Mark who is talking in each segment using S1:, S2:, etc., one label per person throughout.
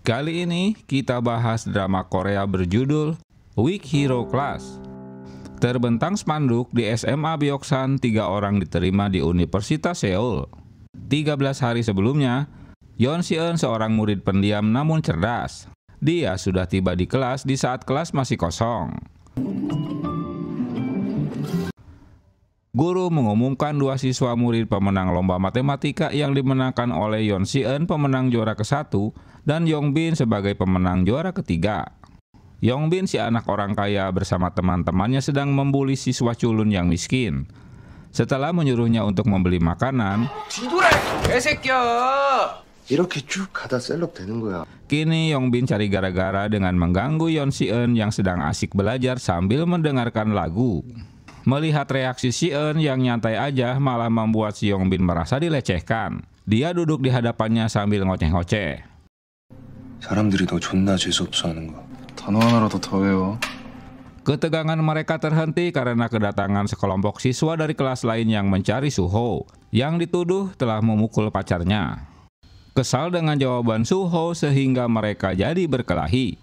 S1: Kali ini kita bahas drama Korea berjudul Weak Hero Class. Terbentang spanduk di SMA Byeoksan, 3 orang diterima di Universitas Seoul. 13 hari sebelumnya, Yeon Si-eun seorang murid pendiam namun cerdas. Dia sudah tiba di kelas di saat kelas masih kosong. Guru mengumumkan 2 siswa murid pemenang lomba matematika yang dimenangkan oleh Yeon Si-eun pemenang juara ke-1 dan Yongbin sebagai pemenang juara ke-3. Yongbin, si anak orang kaya, bersama teman-temannya sedang membuli siswa culun yang miskin. Setelah menyuruhnya untuk membeli makanan, kini Yongbin cari gara-gara dengan mengganggu Yeon Si-eun yang sedang asik belajar sambil mendengarkan lagu. Melihat reaksi Si-eun yang nyantai aja malah membuat si Yongbin merasa dilecehkan. Dia duduk di hadapannya sambil ngoceh-ngoceh.
S2: 사람들이 너 존나 재수없어 하는 거.
S3: 단어 하나라도 더 외워.
S1: Ketegangan mereka terhenti karena kedatangan sekelompok siswa dari kelas lain yang mencari Suho, yang dituduh telah memukul pacarnya. Kesal dengan jawaban Suho sehingga mereka jadi berkelahi.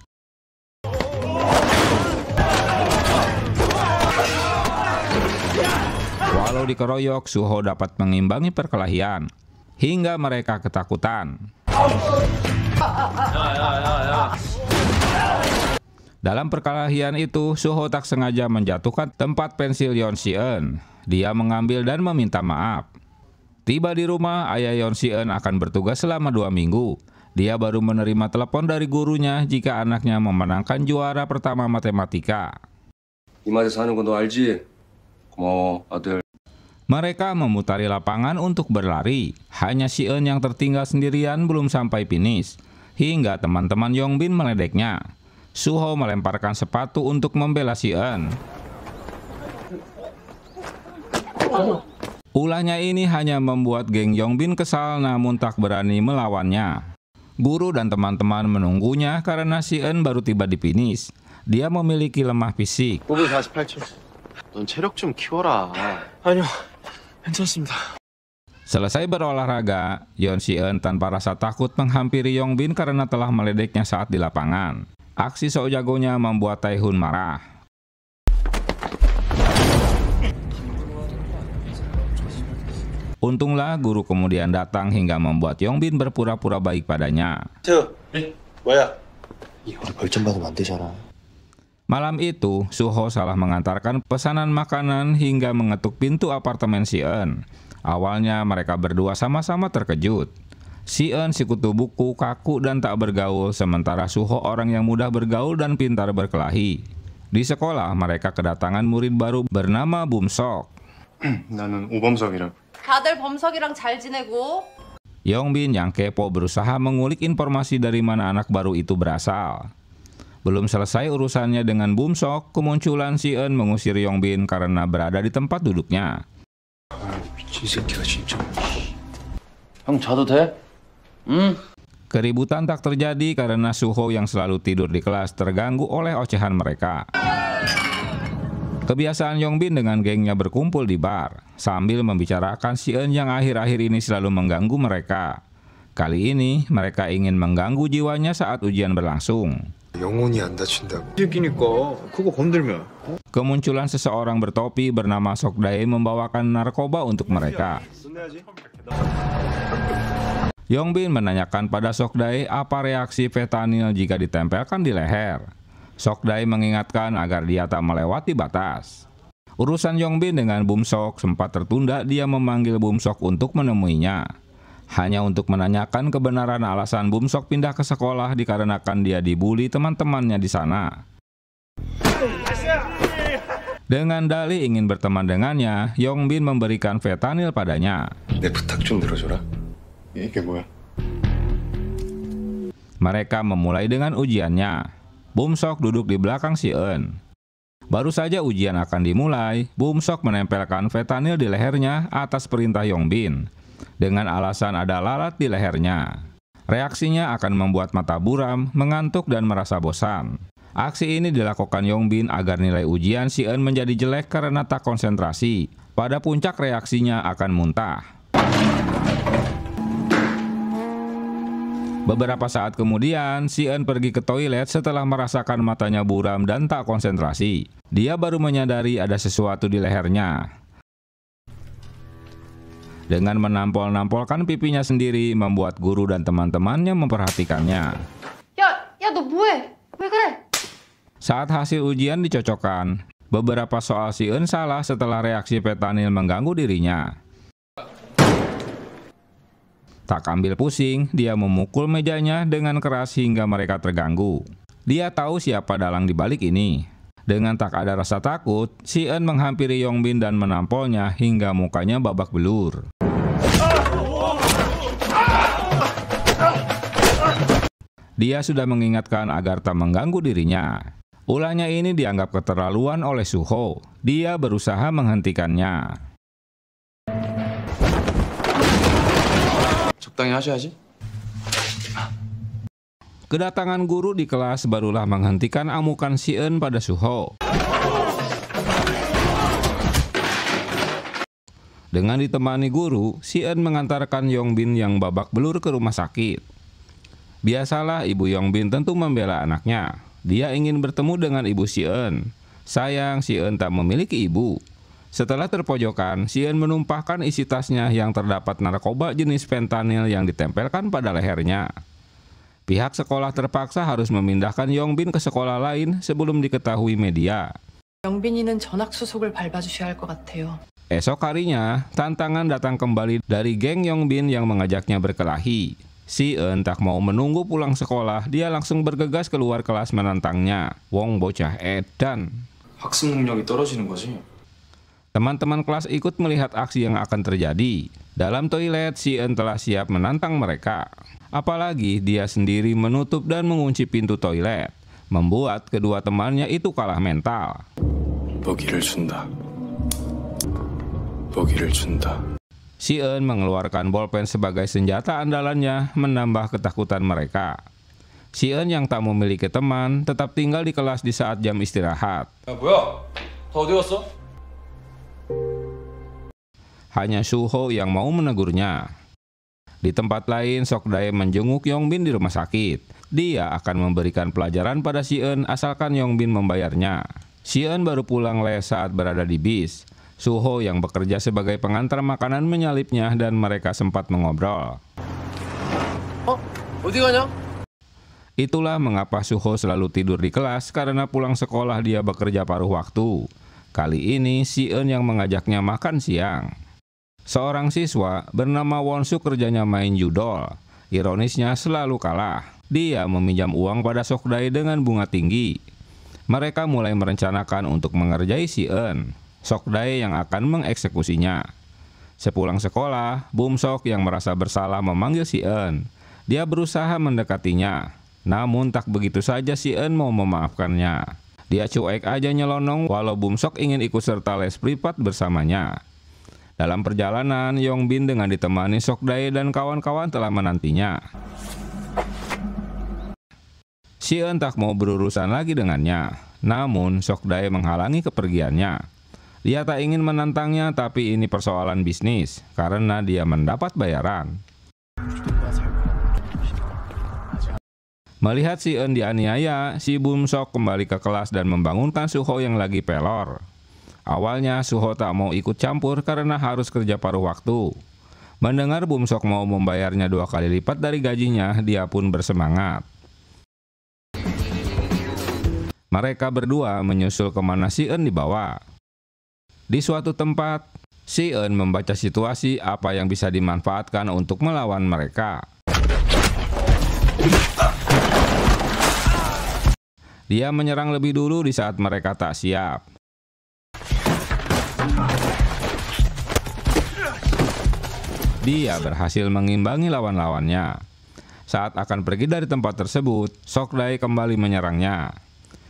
S1: Walau dikeroyok, Suho dapat mengimbangi perkelahian, hingga mereka ketakutan. Dalam perkelahian itu, Suho tak sengaja menjatuhkan tempat pensil Yeon Si-eun. Dia mengambil dan meminta maaf. Tiba di rumah, ayah Yeon Si-eun akan bertugas selama 2 minggu. Dia baru menerima telepon dari gurunya jika anaknya memenangkan juara pertama matematika.
S2: 이마에서 사는 거 너 알지? 고마워, 아들.
S1: Mereka memutari lapangan untuk berlari. Hanya Si-eun yang tertinggal sendirian belum sampai finish. Hingga teman-teman Yongbin meledeknya. Suho melemparkan sepatu untuk membela Si-eun. Ulahnya ini hanya membuat geng Yongbin kesal namun tak berani melawannya. Guru dan teman-teman menunggunya karena Si-eun baru tiba di finish. Dia memiliki lemah fisik.
S3: 48초. 넌 체력 좀 키워라. 아니요, 괜찮습니다.
S1: Selesai berolahraga, Yeon Si-eun tanpa rasa takut menghampiri Yongbin karena telah meledeknya saat di lapangan. Aksi sok jagonya membuat Tae-hun marah. Untunglah guru kemudian datang hingga membuat Yongbin berpura-pura baik padanya. Malam itu, Suho salah mengantarkan pesanan makanan hingga mengetuk pintu apartemen Si-eun. Awalnya mereka berdua sama-sama terkejut. Si-eun si kutu buku, kaku dan tak bergaul, sementara Suho orang yang mudah bergaul dan pintar berkelahi. Di sekolah mereka kedatangan murid baru bernama Bumsok.
S3: 나는 오범석이라고.
S4: 다들 범석이랑 잘 지내고.
S1: Yongbin yang kepo berusaha mengulik informasi dari mana anak baru itu berasal. Belum selesai urusannya dengan Bumsok, kemunculan Si-eun mengusir Yongbin karena berada di tempat duduknya.
S2: 미친 새끼가 진짜.
S5: 형 자도 돼? 응?
S1: Keributan tak terjadi karena Suho yang selalu tidur di kelas terganggu oleh ocehan mereka. Kebiasaan Yongbin dengan gengnya berkumpul di bar, sambil membicarakan Si-eun yang akhir-akhir ini selalu mengganggu mereka. Kali ini mereka ingin mengganggu jiwanya saat ujian berlangsung.
S2: 영혼이 안 다친다고.
S3: 새끼니까 그거 건들면.
S1: Kemunculan seseorang bertopi bernama Sokdae membawakan narkoba untuk mereka. Yongbin menanyakan pada Sokdae apa reaksi fentanyl jika ditempelkan di leher. Sokdae mengingatkan agar dia tak melewati batas. Urusan Yongbin dengan Bumsok sempat tertunda. Dia memanggil Bumsok untuk menemuinya. Hanya untuk menanyakan kebenaran alasan Bumsok pindah ke sekolah dikarenakan dia dibully teman-temannya di sana. Dengan dalih ingin berteman dengannya, Yongbin memberikan fentanyl padanya.
S2: 내 부탁 좀 들어줘라.
S3: 이게 뭐야?
S1: Mereka memulai dengan ujiannya. Bumsok duduk di belakang Si-eun. Baru saja ujian akan dimulai, Bumsok menempelkan fentanyl di lehernya atas perintah Yongbin. Dengan alasan ada lalat di lehernya. Reaksinya akan membuat mata buram, mengantuk dan merasa bosan. Aksi ini dilakukan Yongbin agar nilai ujian Si-eun menjadi jelek karena tak konsentrasi. Pada puncak reaksinya akan muntah. Beberapa saat kemudian, si Eun pergi ke toilet setelah merasakan matanya buram dan tak konsentrasi. Dia baru menyadari ada sesuatu di lehernya. Dengan menampol-nampolkan pipinya sendiri, membuat guru dan teman-temannya memperhatikannya.
S4: 야, 너 뭐해? 왜 그래?
S1: Saat hasil ujian dicocokkan, beberapa soal si Eun salah setelah reaksi fentanyl mengganggu dirinya. Tak ambil pusing, dia memukul mejanya dengan keras hingga mereka terganggu. Dia tahu siapa dalang di balik ini. Dengan tak ada rasa takut, si Eun menghampiri Yongbin dan menampolnya hingga mukanya babak belur. Dia sudah mengingatkan agar tak mengganggu dirinya. Ulahnya ini dianggap keterlaluan oleh Suho. Dia berusaha menghentikannya.
S3: 적당히 하셔야지.
S1: Kedatangan guru di kelas barulah menghentikan amukan si Eun pada Suho. Dengan ditemani guru, si Eun mengantarkan Yongbin yang babak belur ke rumah sakit. Biasalah ibu Yongbin tentu membela anaknya. Dia ingin bertemu dengan ibu si Eun. Sayang, si Eun tak memiliki ibu. Setelah terpojokan, si Eun menumpahkan isi tasnya yang terdapat narkoba jenis fentanyl yang ditempelkan pada lehernya. Pihak sekolah terpaksa harus memindahkan Yongbin ke sekolah lain sebelum diketahui media.
S6: 영빈이는 전학수속을 밟아주셔야 할 것 같아요.
S1: Esok harinya, tantangan datang kembali dari geng Yongbin yang mengajaknya berkelahi. Si Eun tak mau menunggu pulang sekolah, dia langsung bergegas keluar kelas menantangnya. Wong bocah edan.
S3: 학습 능력이 떨어지는 거지.
S1: Teman-teman kelas ikut melihat aksi yang akan terjadi. Dalam toilet, si Eun telah siap menantang mereka. Apalagi dia sendiri menutup dan mengunci pintu toilet, membuat kedua temannya itu kalah mental.
S3: 보기를 준다. 보기를 준다.
S1: Si Eun mengeluarkan bolpen sebagai senjata andalannya, menambah ketakutan mereka. Si Eun yang tak memiliki teman tetap tinggal di kelas di saat jam istirahat.
S5: 야, 뭐야? 다 어디 갔어?
S1: Hanya Suho yang mau menegurnya. Di tempat lain, Sokdae menjenguk Yongbin di rumah sakit. Dia akan memberikan pelajaran pada si Eun asalkan Yongbin membayarnya. Si Eun baru pulang les saat berada di bis. Suho yang bekerja sebagai pengantar makanan menyalipnya dan mereka sempat mengobrol.
S5: 어디 가냐?
S1: Itulah mengapa Suho selalu tidur di kelas karena pulang sekolah dia bekerja paruh waktu. Kali ini si Eun yang mengajaknya makan siang. Seorang siswa bernama Won-suk kerjanya main judol. Ironisnya selalu kalah. Dia meminjam uang pada Sokdae dengan bunga tinggi. Mereka mulai merencanakan untuk mengerjai si Eun, Sokdae yang akan mengeksekusinya. Sepulang sekolah, Bum-sok yang merasa bersalah memanggil si Eun. Dia berusaha mendekatinya, namun tak begitu saja si Eun mau memaafkannya. Dia cuek aja nyelonong walau Bum-sok ingin ikut serta les privat bersamanya. Dalam perjalanan, Yongbin dengan ditemani Sokdae dan kawan-kawan telah menantinya. Si Eun tak mau berurusan lagi dengannya, namun Sokdae menghalangi kepergiannya. Dia tak ingin menantangnya, tapi ini persoalan bisnis, karena dia mendapat bayaran. Melihat si Eun dianiaya, si Bum-sok kembali ke kelas dan membangunkan Suho yang lagi pelor. Awalnya Suho tak mau ikut campur karena harus kerja paruh waktu. Mendengar Bum-sok mau membayarnya 2 kali lipat dari gajinya, dia pun bersemangat. Mereka berdua menyusul kemana si Eun dibawa. Di suatu tempat, si Eun membaca situasi apa yang bisa dimanfaatkan untuk melawan mereka. Dia menyerang lebih dulu di saat mereka tak siap. Dia berhasil mengimbangi lawan-lawannya. Saat akan pergi dari tempat tersebut, Sokdae kembali menyerangnya.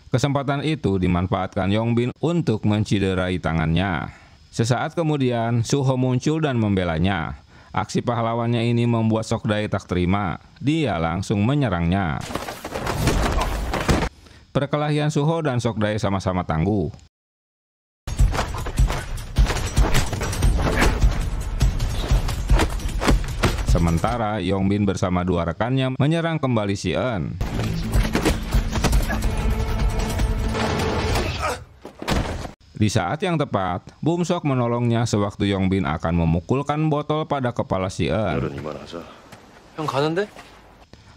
S1: Kesempatan itu dimanfaatkan Yongbin untuk menciderai tangannya. Sesaat kemudian, Suho muncul dan membelanya. Aksi pahlawannya ini membuat Sokdae tak terima. Dia langsung menyerangnya. Perkelahian Suho dan Sokdae sama-sama tangguh. Sementara Yongbin bersama dua rekannya menyerang kembali si Eun. Di saat yang tepat, Bum-sok menolongnya sewaktu Yongbin akan memukulkan botol pada kepala si Eun.
S5: 형 가는데?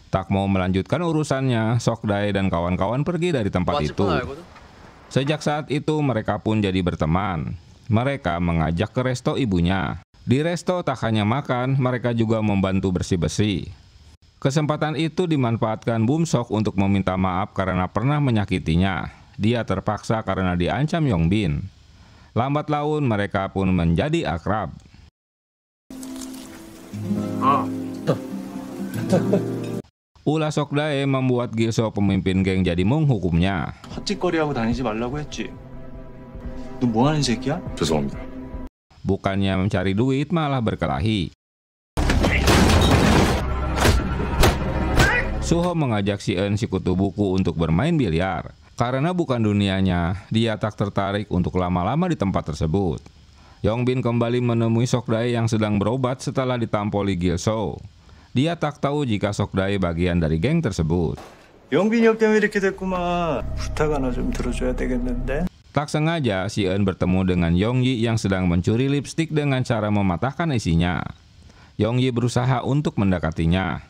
S1: Tak mau melanjutkan urusannya, Sok-dae dan kawan-kawan pergi dari tempat itu. Sejak saat itu mereka pun jadi berteman. Mereka mengajak ke resto ibunya. Di resto tak hanya makan, mereka juga membantu bersih-bersih. Kesempatan itu dimanfaatkan Bum-sok untuk meminta maaf karena pernah menyakitinya. Dia terpaksa karena diancam Yongbin. Lambat laun mereka pun menjadi akrab. Ulah Sok-dae membuat Gil-so pemimpin geng jadi menghukumnya.
S7: 헛짓거리하고 다니지 말라고 했지. 너 뭐 하는 새끼야?
S3: 죄송합니다.
S1: Bukannya mencari duit malah berkelahi. Suho mengajak si Eun si kutu buku untuk bermain biliar. Karena bukan dunianya, dia tak tertarik untuk lama-lama di tempat tersebut. Yongbin kembali menemui Sok-dae yang sedang berobat setelah ditampoli Gil-so. Dia tak tahu jika Sok-dae bagian dari geng tersebut.
S7: 영빈이 형 때문에 이렇게 됐구만. 부탁 하나 좀 들어줘야 되겠는데?
S1: Tak sengaja, si Eun bertemu dengan Yongyi yang sedang mencuri lipstik dengan cara mematahkan isinya. Yongyi berusaha untuk mendekatinya.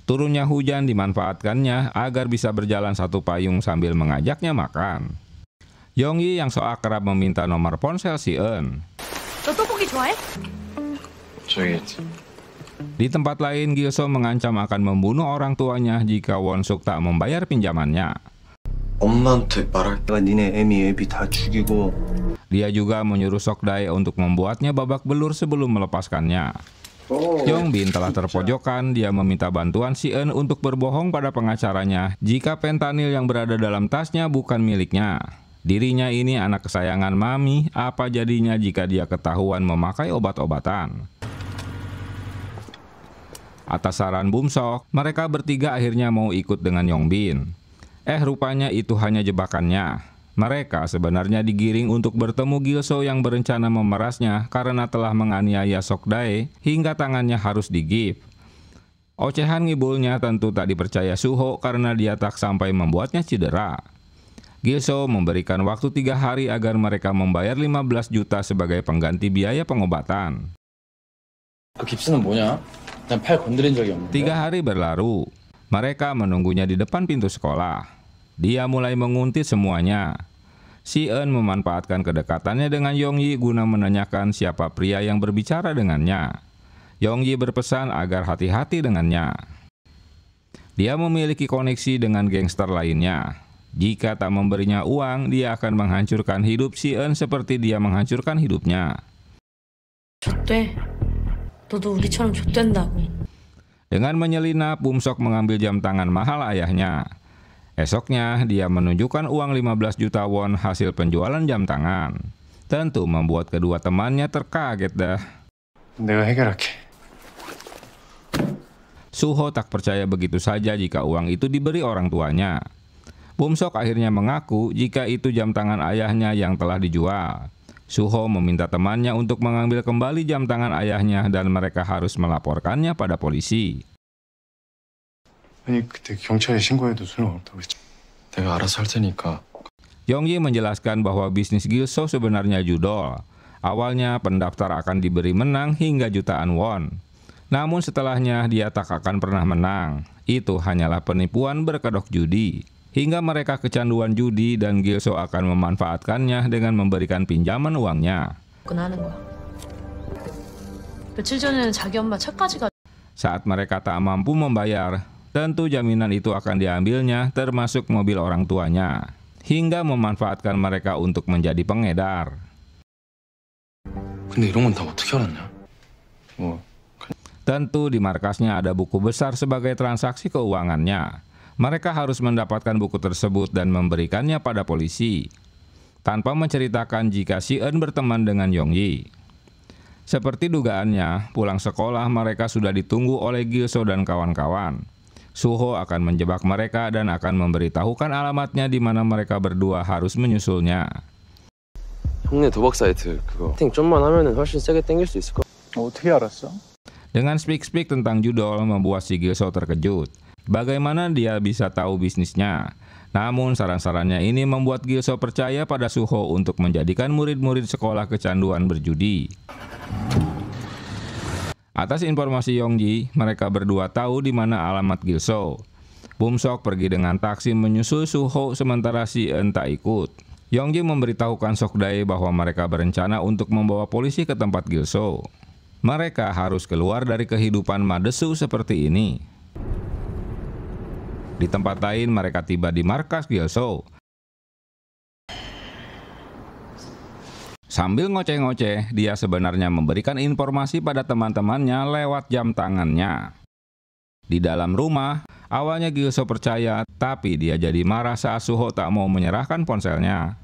S1: Turunnya hujan dimanfaatkannya agar bisa berjalan satu payung sambil mengajaknya makan. Yongyi yang so akrab meminta nomor ponsel si Eun.
S4: 너 떡볶이 좋아해?
S3: 저기
S1: Di tempat lain, Gil-so mengancam akan membunuh orang tuanya jika Won-suk tak membayar pinjamannya.
S3: 엄마한테 말할
S7: 내가 니네 애미 애비 다 죽이고.
S1: Dia juga menyuruh Sok-dae untuk membuatnya babak belur sebelum melepaskannya. Yongbin telah terpojokan, dia meminta bantuan si Eun untuk berbohong pada pengacaranya jika fentanyl yang berada dalam tasnya bukan miliknya. Dirinya ini anak kesayangan mami, apa jadinya jika dia ketahuan memakai obat-obatan? Atas saran Bum-sok, mereka bertiga akhirnya mau ikut dengan Yongbin. Rupanya itu hanya jebakannya. Mereka sebenarnya digiring untuk bertemu Gil-so yang berencana memerasnya karena telah menganiaya Sok-dae hingga tangannya harus digip. Ocehan ngibulnya tentu tak dipercaya Suho karena dia tak sampai membuatnya cedera. Gil-so memberikan waktu 3 hari agar mereka membayar 15 juta sebagai pengganti biaya pengobatan.
S5: 그 깁스는 뭐냐? 난 팔 건드린 적이 없는데.
S1: 3 hari berlalu. Mereka menunggunya di depan pintu sekolah. Dia mulai menguntit semuanya. Si Eun memanfaatkan kedekatannya dengan Yongyi guna menanyakan siapa pria yang berbicara dengannya. Yongyi berpesan agar hati-hati dengannya. Dia memiliki koneksi dengan gangster lainnya. Jika tak memberinya uang, dia akan menghancurkan hidup si Eun seperti dia menghancurkan hidupnya.
S4: 좆돼. 너도 우리처럼 좆된다고.
S1: Dengan menyelinap, Bum-sok mengambil jam tangan mahal ayahnya. Esoknya, dia menunjukkan uang 15 juta won hasil penjualan jam tangan. Tentu membuat kedua temannya terkaget dah.
S3: 내가 해결할게.
S1: Suho tak percaya begitu saja jika uang itu diberi orang tuanya. Bum-sok akhirnya mengaku jika itu jam tangan ayahnya yang telah dijual. Suho meminta temannya untuk mengambil kembali jam tangan ayahnya dan mereka harus melaporkannya pada polisi.
S3: 아니 그때 경찰에 신고해도 소용없다고 했지. 내가 알아서 할 테니까.
S1: Yongyi menjelaskan bahwa bisnis Gil-so sebenarnya judol. Awalnya pendaftar akan diberi menang hingga jutaan won. Namun setelahnya dia tak akan pernah menang. Itu hanyalah penipuan berkedok judi. Hingga mereka kecanduan judi dan Gil-so akan memanfaatkannya dengan memberikan pinjaman uangnya.
S6: 하는 거야. 며칠 전에는 자기 엄마 차까지 가.
S1: Saat mereka tak mampu membayar, tentu jaminan itu akan diambilnya termasuk mobil orang tuanya. Hingga memanfaatkan mereka untuk menjadi pengedar.
S3: 근데 이런 건 다 어떻게 알았냐?
S1: Tentu di markasnya ada buku besar sebagai transaksi keuangannya. Mereka harus mendapatkan buku tersebut dan memberikannya pada polisi. Tanpa menceritakan jika si Eun berteman dengan Yongyi. Seperti dugaannya, pulang sekolah mereka sudah ditunggu oleh Gil-so dan kawan-kawan. Suho akan menjebak mereka dan akan memberitahukan alamatnya di mana mereka berdua harus menyusulnya.
S5: 형네 도박 사이트 그거 채팅 좀만 하면은 훨씬 세게 땡길 수 있을 거.
S7: 어떻게 알았어?
S1: Dengan speak-speak tentang judol membuat si Gilso terkejut. Bagaimana dia bisa tahu bisnisnya? Namun saran-sarannya ini membuat Gilso percaya pada Suho untuk menjadikan murid-murid sekolah kecanduan berjudi. Atas informasi Yongji, mereka berdua tahu di mana alamat Gilso. Bum-sok pergi dengan taksi menyusul Suho sementara si En tak ikut. Yongji memberitahukan Sok-dae bahwa mereka berencana untuk membawa polisi ke tempat Gilso. Mereka harus keluar dari kehidupan madesu seperti ini. Di tempat lain mereka tiba di markas Gilso. Sambil ngoceh-ngoceh, dia sebenarnya memberikan informasi pada teman-temannya lewat jam tangannya. Di dalam rumah, awalnya Gilso percaya, tapi dia jadi marah saat Suho tak mau menyerahkan ponselnya.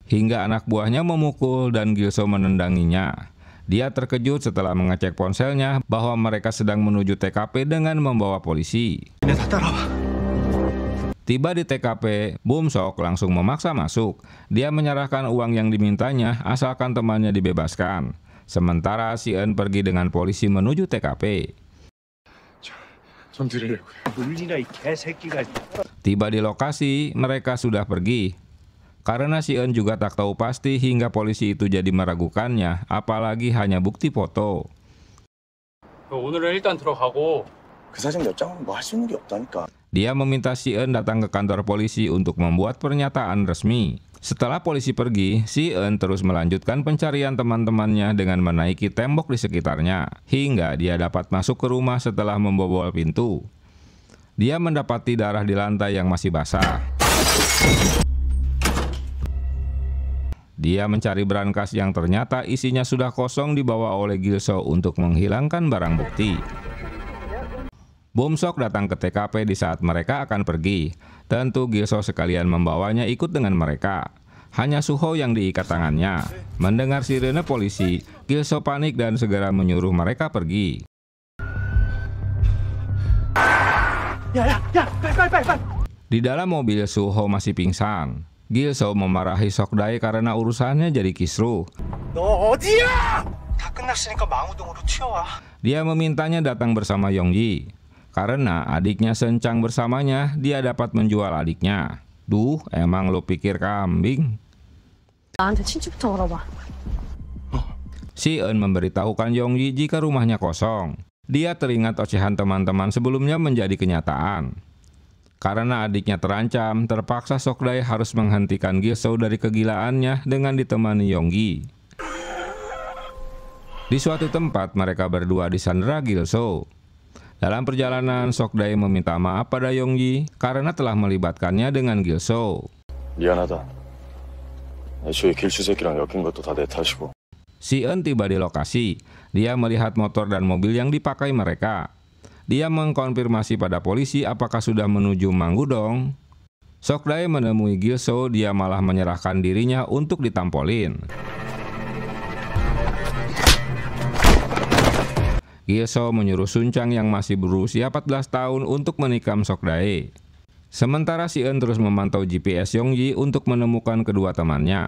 S1: Hingga anak buahnya memukul dan Gilso menendanginya. Dia terkejut setelah mengecek ponselnya bahwa mereka sedang menuju TKP dengan membawa polisi. Tiba di TKP, Bum-sok langsung memaksa masuk. Dia menyerahkan uang yang dimintanya asalkan temannya dibebaskan. Sementara si En pergi dengan polisi menuju TKP. Tiba di lokasi, mereka sudah pergi. Karena si En juga tak tahu pasti hingga polisi itu jadi meragukannya, apalagi hanya bukti foto. Dia meminta si En datang ke kantor polisi untuk membuat pernyataan resmi. Setelah polisi pergi, si En terus melanjutkan pencarian teman-temannya dengan menaiki tembok di sekitarnya, hingga dia dapat masuk ke rumah setelah membobol pintu. Dia mendapati darah di lantai yang masih basah. Dia mencari brankas yang ternyata isinya sudah kosong dibawa oleh Gilso untuk menghilangkan barang bukti. Bum-sok datang ke TKP di saat mereka akan pergi. Tentu Gilso sekalian membawanya ikut dengan mereka. Hanya Suho yang diikat tangannya. Mendengar sirene polisi, Gilso panik dan segera menyuruh mereka pergi. Di dalam mobil, Suho masih pingsan. Gilso memarahi Sok-dae karena urusannya jadi kisruh. Dia memintanya datang bersama Yongji. Karena adiknya sencang bersamanya, dia dapat menjual adiknya. Duh, emang lo pikir kambing? Si En memberitahukan Yongji jika rumahnya kosong. Dia teringat ocehan teman-teman sebelumnya menjadi kenyataan. Karena adiknya terancam, terpaksa Sok-dae harus menghentikan Gilso dari kegilaannya dengan ditemani Yongji. Di suatu tempat, mereka berdua disandera Gilso. Dalam perjalanan, Sok-dae meminta maaf pada Yongji karena telah melibatkannya dengan Gilso. Si En tiba di lokasi. Dia melihat motor dan mobil yang dipakai mereka. Dia mengkonfirmasi pada polisi apakah sudah menuju Manggudong. Sok-dae menemui Gilso, dia malah menyerahkan dirinya untuk ditampolin. Gilso menyuruh Suncang yang masih berusia 14 tahun untuk menikam Sok-dae. Sementara si En terus memantau GPS Yongji untuk menemukan kedua temannya.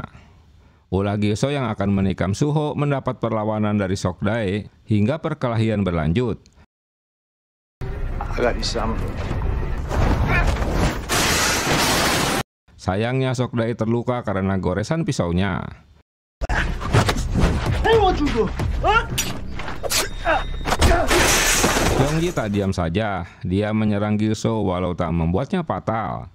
S1: Ulah Gilso yang akan menikam Suho mendapat perlawanan dari Sok-dae hingga perkelahian berlanjut. Sayangnya Sok-dae terluka karena goresan pisaunya. Yongji tak diam saja. Dia menyerang Gilso walau tak membuatnya fatal.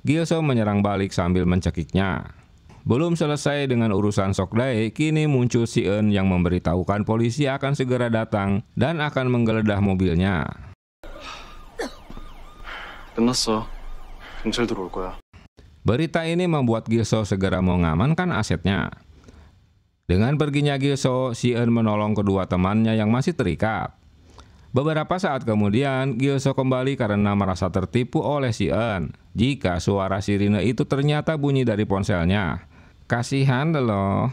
S1: Gilso menyerang balik sambil mencekiknya. Belum selesai dengan urusan Sok-dae, kini muncul si En yang memberitahukan polisi akan segera datang dan akan menggeledah mobilnya. Berita ini membuat Gilso segera mengamankan asetnya. Dengan perginya Gilso, si En menolong kedua temannya yang masih terikat. Beberapa saat kemudian, Gilso kembali karena merasa tertipu oleh si En. Jika suara sirine itu ternyata bunyi dari ponselnya. Kasihan loh.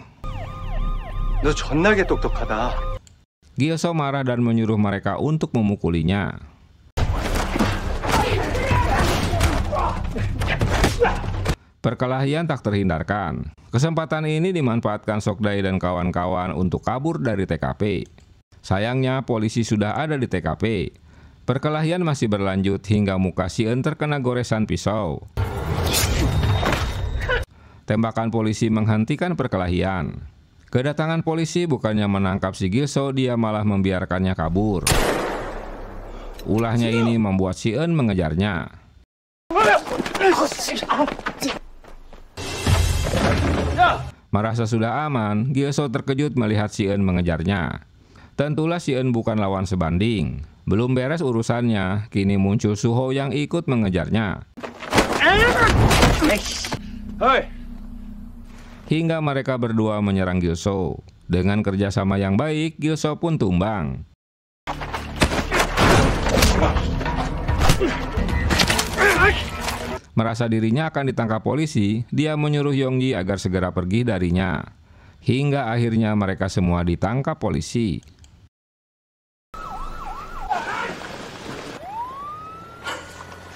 S1: Gilso marah dan menyuruh mereka untuk memukulinya. Perkelahian tak terhindarkan. Kesempatan ini dimanfaatkan Sokdae dan kawan-kawan untuk kabur dari TKP. Sayangnya polisi sudah ada di TKP. Perkelahian masih berlanjut hingga muka Si Eun terkena goresan pisau. Tembakan polisi menghentikan perkelahian. Kedatangan polisi bukannya menangkap si Gil-soo, dia malah membiarkannya kabur. Ulahnya ini membuat Si Eun mengejarnya. Merasa sudah aman, Gil-soo terkejut melihat Si Eun mengejarnya. Tentulah Si Eun bukan lawan sebanding. Belum beres urusannya, kini muncul Suho yang ikut mengejarnya. Hingga mereka berdua menyerang Gil-soo. Dengan kerjasama yang baik, Gil-soo pun tumbang. Merasa dirinya akan ditangkap polisi, dia menyuruh Yonggi agar segera pergi darinya. Hingga akhirnya mereka semua ditangkap polisi.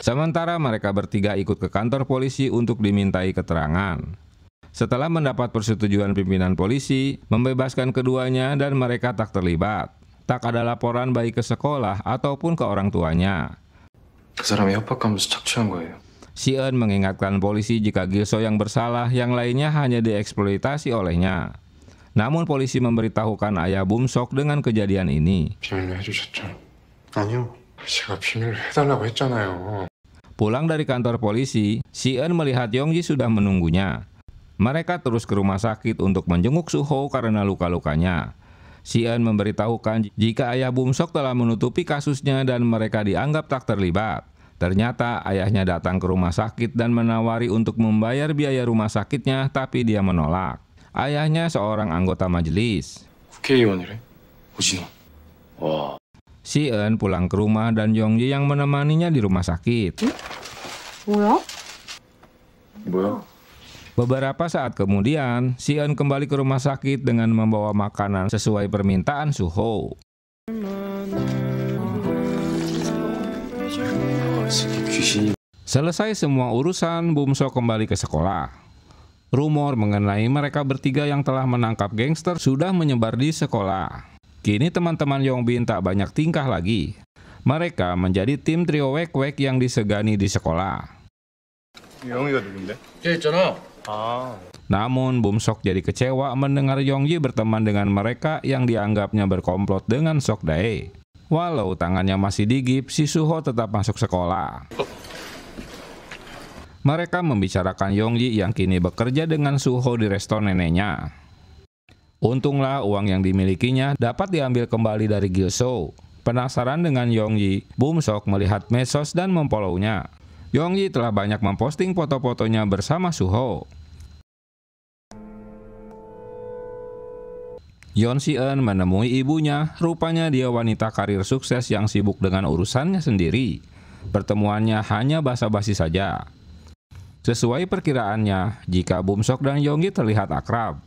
S1: Sementara mereka bertiga ikut ke kantor polisi untuk dimintai keterangan. Setelah mendapat persetujuan pimpinan polisi, membebaskan keduanya dan mereka tak terlibat. Tak ada laporan baik ke sekolah ataupun ke orang tuanya.
S3: 그 사람이 협박하면서 착취한 거예요.
S1: Si Eun mengingatkan polisi jika Gil-soo yang bersalah, yang lainnya hanya dieksploitasi olehnya. Namun polisi memberitahukan ayah Bum-sok dengan kejadian ini.
S3: 비밀로 해주셨죠? 아니요. 제가 비밀로 해달라고 했잖아요.
S1: Pulang dari kantor polisi, Si Eun melihat Yonggi sudah menunggunya. Mereka terus ke rumah sakit untuk menjenguk Suho karena luka-lukanya. Si Eun memberitahukan jika ayah Bum-sok telah menutupi kasusnya dan mereka dianggap tak terlibat. Ternyata ayahnya datang ke rumah sakit dan menawari untuk membayar biaya rumah sakitnya, tapi dia menolak. Ayahnya seorang anggota majelis.
S3: 국회의원이래. 오진호.
S1: Si Eun pulang ke rumah dan Yonggi yang menemaninya di rumah sakit.
S4: 뭐야?
S3: 뭐야?
S1: Beberapa saat kemudian, Si Eun kembali ke rumah sakit dengan membawa makanan sesuai permintaan Suho.
S3: 귀신이.
S1: Selesai semua urusan, Bum-sok kembali ke sekolah. Rumor mengenai mereka bertiga yang telah menangkap gangster sudah menyebar di sekolah. Kini teman-teman Yongbin tak banyak tingkah lagi. Mereka menjadi tim trio wek-wek yang disegani di sekolah.
S3: 영희가 누군데?
S5: 걔 있잖아.
S1: Namun Bum-sok jadi kecewa mendengar Yonggi berteman dengan mereka yang dianggapnya berkomplot dengan Sokdae. Walau tangannya masih digips, si Suho tetap masuk sekolah. Mereka membicarakan Yonggi yang kini bekerja dengan Suho di resto neneknya. Untunglah uang yang dimilikinya dapat diambil kembali dari Gil-soo. Penasaran dengan Yonggi, Bum-sok melihat medsos dan memfollownya. Yonggi telah banyak memposting foto-fotonya bersama Suho. Yeon Si Eun menemui ibunya, rupanya dia wanita karir sukses yang sibuk dengan urusannya sendiri. Pertemuannya hanya basa-basi saja. Sesuai perkiraannya, jika Bum-sok dan Yonggi terlihat akrab.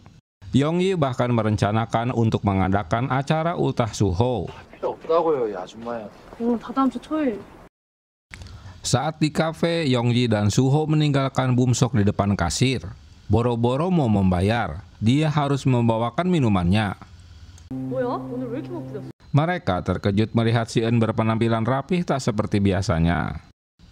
S1: Yonggi bahkan merencanakan untuk mengadakan acara ultah Suho.
S5: 필요 없다고요, 이 아줌마야.
S4: 다 다음 주 토요일.
S1: Saat di kafe, Yonggi dan Suho meninggalkan Bum-sok di depan kasir. Boro-boro mau membayar, dia harus membawakan minumannya.
S4: 뭐야? 오늘 왜 이렇게 바쁘셨어?
S1: Mereka terkejut melihat Si Eun berpenampilan rapih tak seperti biasanya.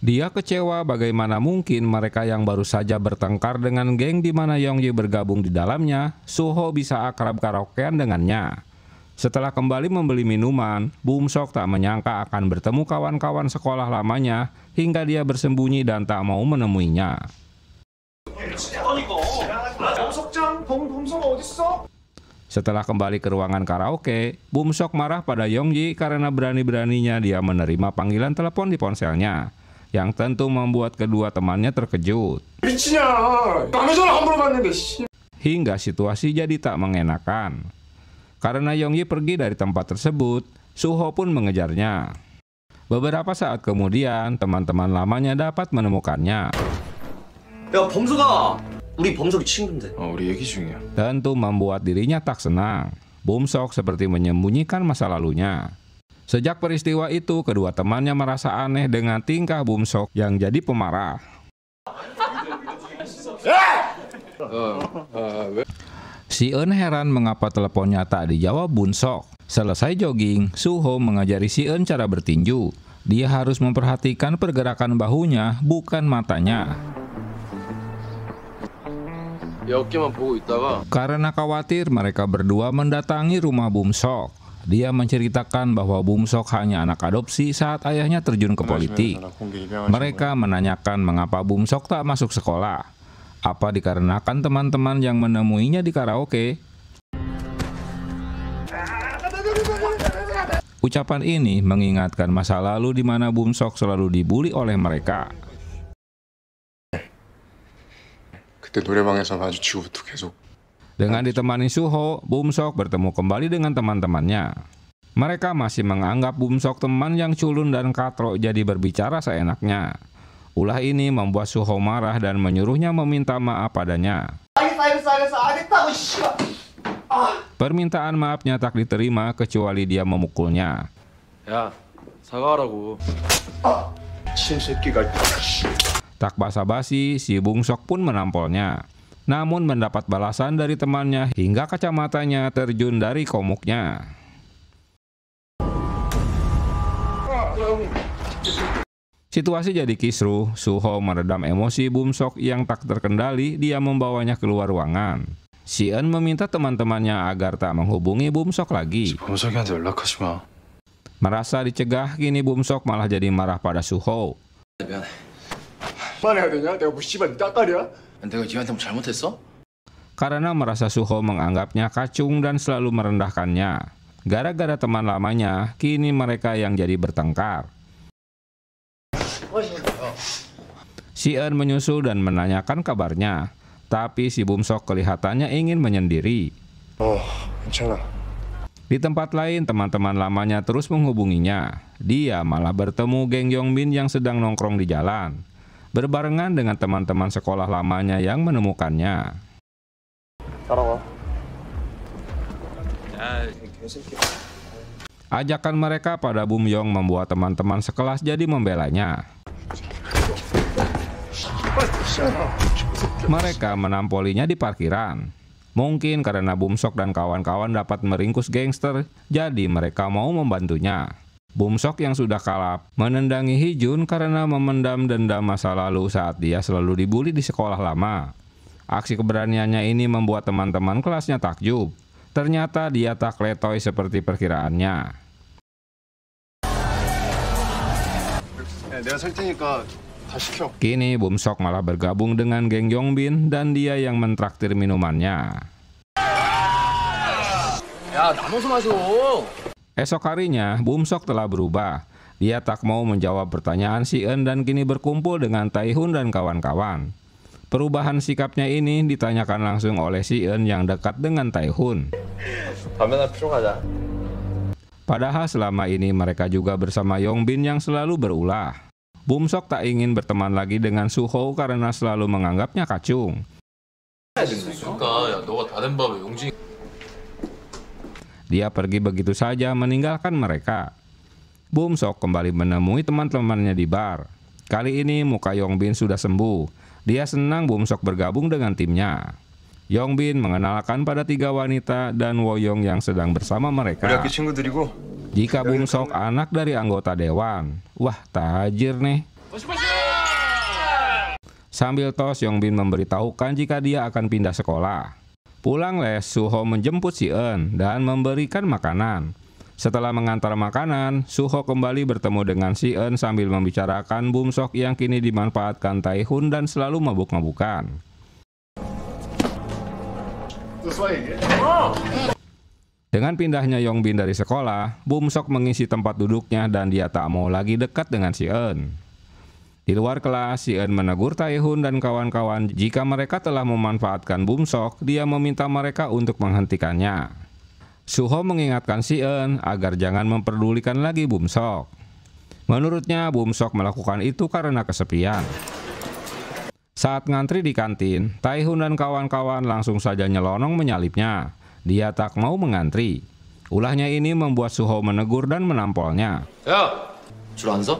S1: Dia kecewa bagaimana mungkin mereka yang baru saja bertengkar dengan geng di mana Yonggi bergabung di dalamnya, Suho bisa akrab karaokean dengannya. Setelah kembali membeli minuman, Bum-sok tak menyangka akan bertemu kawan-kawan sekolah lamanya hingga dia bersembunyi dan tak mau menemuinya. Setelah kembali ke ruangan karaoke, Bum-sok marah pada Yonggi karena berani-beraninya dia menerima panggilan telepon di ponselnya, yang tentu membuat kedua temannya terkejut. Hingga situasi jadi tak mengenakan. Karena Yonggi pergi dari tempat tersebut, Suho pun mengejarnya. Beberapa saat kemudian, teman-teman lamanya dapat menemukannya.
S2: 야, 범수가 우리 범석이 친구인데.
S3: 우리 얘기 중이야.
S1: Tentu membuat dirinya tak senang. Bum-sok seperti menyembunyikan masa lalunya. Sejak peristiwa itu, kedua temannya merasa aneh dengan tingkah Bum-sok yang jadi pemarah. Si Eun heran mengapa teleponnya tak dijawab Bun Sok. Selesai jogging, Suho mengajari si Eun cara bertinju. Dia harus memperhatikan pergerakan bahunya, bukan matanya. Karena khawatir, mereka berdua mendatangi rumah Bum Sok. Dia menceritakan bahwa Bum Sok hanya anak adopsi saat ayahnya terjun ke politik. Mereka menanyakan mengapa Bum Sok tak masuk sekolah. Apa dikarenakan teman-teman yang menemuinya di karaoke? Ucapan ini mengingatkan masa lalu di mana Bum Sok selalu dibully oleh mereka.
S3: 그때 노래방에서 마주치고부터 계속.
S1: Dengan ditemani Suho, Bum Sok bertemu kembali dengan teman-temannya. Mereka masih menganggap Bum Sok teman yang culun dan katrok, jadi berbicara seenaknya. Ulah ini membuat Suho marah dan menyuruhnya meminta maaf padanya. Permintaan maafnya tak diterima kecuali dia memukulnya.
S5: 야, 사과하라고.
S1: Tak basa-basi, si Bum Sok pun menampolnya. Namun mendapat balasan dari temannya hingga kacamatanya terjun dari komuknya. Situasi jadi kisruh. Suho meredam emosi Bum Sok yang tak terkendali. Dia membawanya keluar ruangan. Si Eun meminta teman-temannya agar tak menghubungi Bum Sok lagi.
S3: 범석이한테 연락하지 마.
S1: Merasa dicegah, kini Bum Sok malah jadi marah pada Suho.
S5: 미안해.
S3: 그만해야 되냐? 내가 뭐 씨발 따까리야?
S5: 내가 지한테 뭐 잘못했어?
S1: Karena merasa Suho menganggapnya kacung dan selalu merendahkannya. Gara-gara teman lamanya, kini mereka yang jadi bertengkar. Si Eun menyusul dan menanyakan kabarnya. Tapi si Bum Sok kelihatannya ingin menyendiri.
S3: 괜찮아.
S1: Di tempat lain, teman-teman lamanya terus menghubunginya. Dia malah bertemu geng Yongbin yang sedang nongkrong di jalan, berbarengan dengan teman-teman sekolah lamanya yang menemukannya. Ajakan mereka pada Bum Yong membuat teman-teman sekelas jadi membelanya. Mereka menampolinya di parkiran. Mungkin karena Bum Sok dan kawan-kawan dapat meringkus gangster, jadi mereka mau membantunya. Bum Sok yang sudah kalap menendangi Hee-jun karena memendam dendam masa lalu saat dia selalu dibully di sekolah lama. Aksi keberaniannya ini membuat teman-teman kelasnya takjub. Ternyata dia tak letoy seperti perkiraannya.
S3: 내가 살 테니까 다 시켜.
S1: Kini Bum Sok malah bergabung dengan geng Yongbin dan dia yang mentraktir minumannya.
S5: 야, 나눠서 마셔.
S1: Esok harinya, Bum Sok telah berubah. Dia tak mau menjawab pertanyaan si Eun dan kini berkumpul dengan Tae-hun dan kawan-kawan. Perubahan sikapnya ini ditanyakan langsung oleh si Eun yang dekat dengan Tae-hun.
S5: 담배나 피러 가자.
S1: Padahal selama ini mereka juga bersama Yongbin yang selalu berulah. Bum Sok tak ingin berteman lagi dengan Suho karena selalu menganggapnya kacung. Dia pergi begitu saja meninggalkan mereka. Bum Sok kembali menemui teman-temannya di bar. Kali ini muka Yongbin sudah sembuh. Dia senang Bum Sok bergabung dengan timnya. Yongbin mengenalkan pada 3 wanita dan Woyong yang sedang bersama mereka. Jika Bum Sok anak dari anggota dewan. Wah, tajir nih. Sambil tos, Yongbin memberitahukan jika dia akan pindah sekolah. Pulang les, Suho menjemput si Eun dan memberikan makanan. Setelah mengantar makanan, Suho kembali bertemu dengan si Eun sambil membicarakan Bum Sok yang kini dimanfaatkan Tae-hun dan selalu mabuk-mabukan. Dengan pindahnya Yongbin dari sekolah, Bum Sok mengisi tempat duduknya dan dia tak mau lagi dekat dengan si Eun. Di luar kelas, si Eun menegur Tae-hun dan kawan-kawan jika mereka telah memanfaatkan Bum Sok. Dia meminta mereka untuk menghentikannya. Suho mengingatkan si Eun agar jangan memperdulikan lagi Bum Sok. Menurutnya, Bum Sok melakukan itu karena kesepian. Saat ngantri di kantin, Tae-hun dan kawan-kawan langsung saja nyelonong menyalipnya. Dia tak mau mengantri. Ulahnya ini membuat Suho menegur dan menampolnya.
S5: 야, 줄 안 서?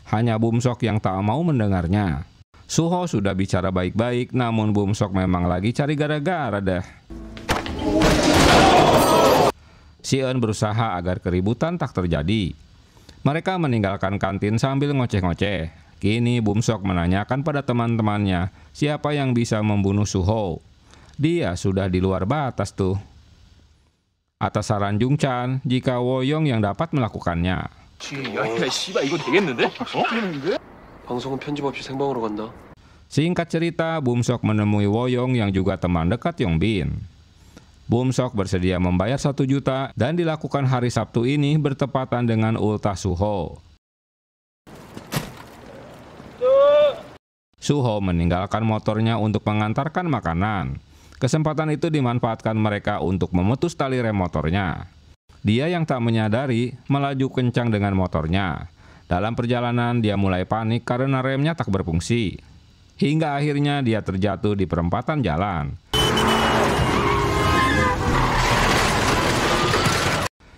S1: Hanya Bum Sok yang tak mau mendengarnya. Suho sudah bicara baik-baik, namun Bum-sok memang lagi cari gara-gara dah. Si-eun berusaha agar keributan tak terjadi. Mereka meninggalkan kantin sambil ngoceh-ngoceh. Kini Bum-sok menanyakan pada teman-temannya siapa yang bisa membunuh Suho. Dia sudah di luar batas tuh. Atas saran Jung-chan, jika Woyong yang dapat melakukannya.
S2: 방송은 편집 없이 생방으로 간다.
S1: Singkat cerita, Bum-sok menemui Woyong yang juga teman dekat Yongbin. Bum-sok bersedia membayar 1 juta dan dilakukan hari Sabtu ini bertepatan dengan ultah Suho. Suho meninggalkan motornya untuk mengantarkan makanan. Kesempatan itu dimanfaatkan mereka untuk memutus tali rem motornya. Dia yang tak menyadari melaju kencang dengan motornya. Dalam perjalanan dia mulai panik karena remnya tak berfungsi. Hingga akhirnya dia terjatuh di perempatan jalan.